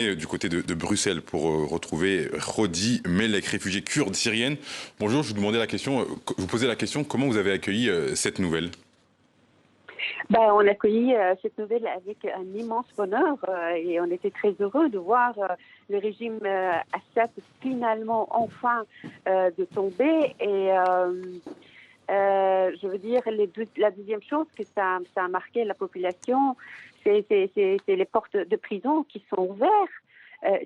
Du côté de Bruxelles pour retrouver Rodi Melek, réfugiée kurde syrienne. Bonjour, je vous demandais la question, vous posez la question, comment vous avez accueilli cette nouvelle? On a accueilli cette nouvelle avec un immense bonheur et on était très heureux de voir le régime Assad finalement enfin de tomber. Et je veux dire, la deuxième chose que ça a marqué la population, c'est les portes de prison qui sont ouvertes.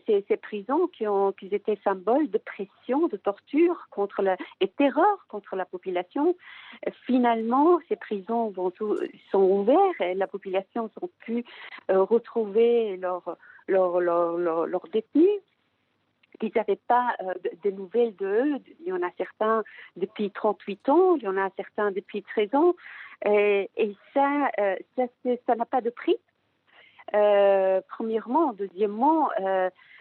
Ces prisons qui étaient symboles de pression, de torture et terreur contre la population. Finalement, ces prisons sont ouvertes et la population a pu retrouver leurs détenus. Ils n'avaient pas de nouvelles d'eux. Il y en a certains depuis 38 ans, il y en a certains depuis 13 ans. Et ça n'a pas de prix. Premièrement. Deuxièmement,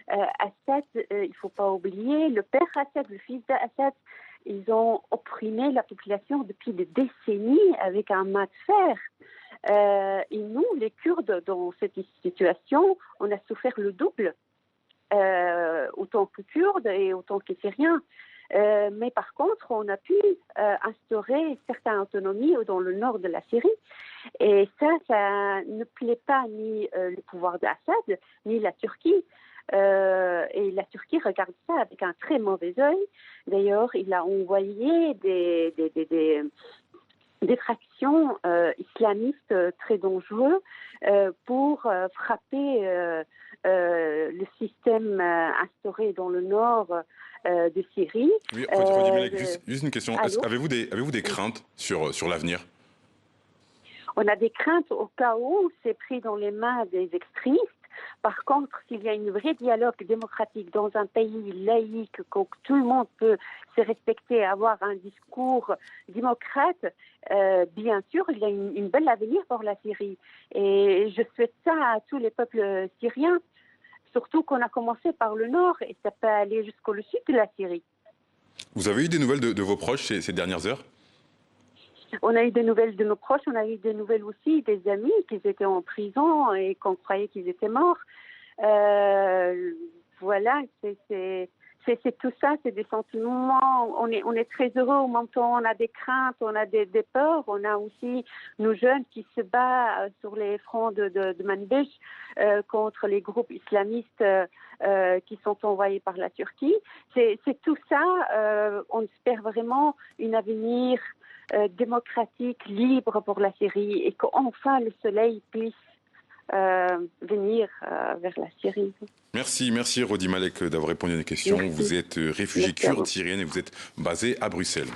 Assad, il ne faut pas oublier, le père Assad, le fils d'Assad, ils ont opprimé la population depuis des décennies avec un mat de fer. Et nous, les Kurdes, dans cette situation, on a souffert le double, autant que Kurdes et autant que Syriens. Mais par contre, on a pu instaurer certaines autonomies dans le nord de la Syrie. Et ça ne plaît pas ni le pouvoir d'Assad, ni la Turquie. Et la Turquie regarde ça avec un très mauvais œil. D'ailleurs, il a envoyé des fractions islamistes très dangereuses pour frapper le système instauré dans le nord de Syrie. Oui, Rodi Melek, juste une question. Avez-vous des craintes sur l'avenir? On a des craintes au cas où c'est pris dans les mains des extrémistes. Par contre, s'il y a un vrai dialogue démocratique dans un pays laïque, où tout le monde peut se respecter, avoir un discours démocrate, bien sûr, il y a une belle avenir pour la Syrie. Et je souhaite ça à tous les peuples syriens, surtout qu'on a commencé par le nord et ça peut aller jusqu'au sud de la Syrie. Vous avez eu des nouvelles de vos proches ces dernières heures? On a eu des nouvelles de nos proches, on a eu des nouvelles aussi des amis qui étaient en prison et qu'on croyait qu'ils étaient morts. Voilà, c'est tout ça, c'est des sentiments. On est très heureux au moment où on a des craintes, on a des peurs. On a aussi nos jeunes qui se battent sur les fronts de Manbij contre les groupes islamistes qui sont envoyés par la Turquie. C'est tout ça. On espère vraiment un avenir démocratique, libre pour la Syrie et qu'enfin le soleil puisse venir vers la Syrie. Merci Rodi Melek d'avoir répondu à nos questions. Merci. Vous êtes réfugiée kurde syrienne et vous êtes basée à Bruxelles.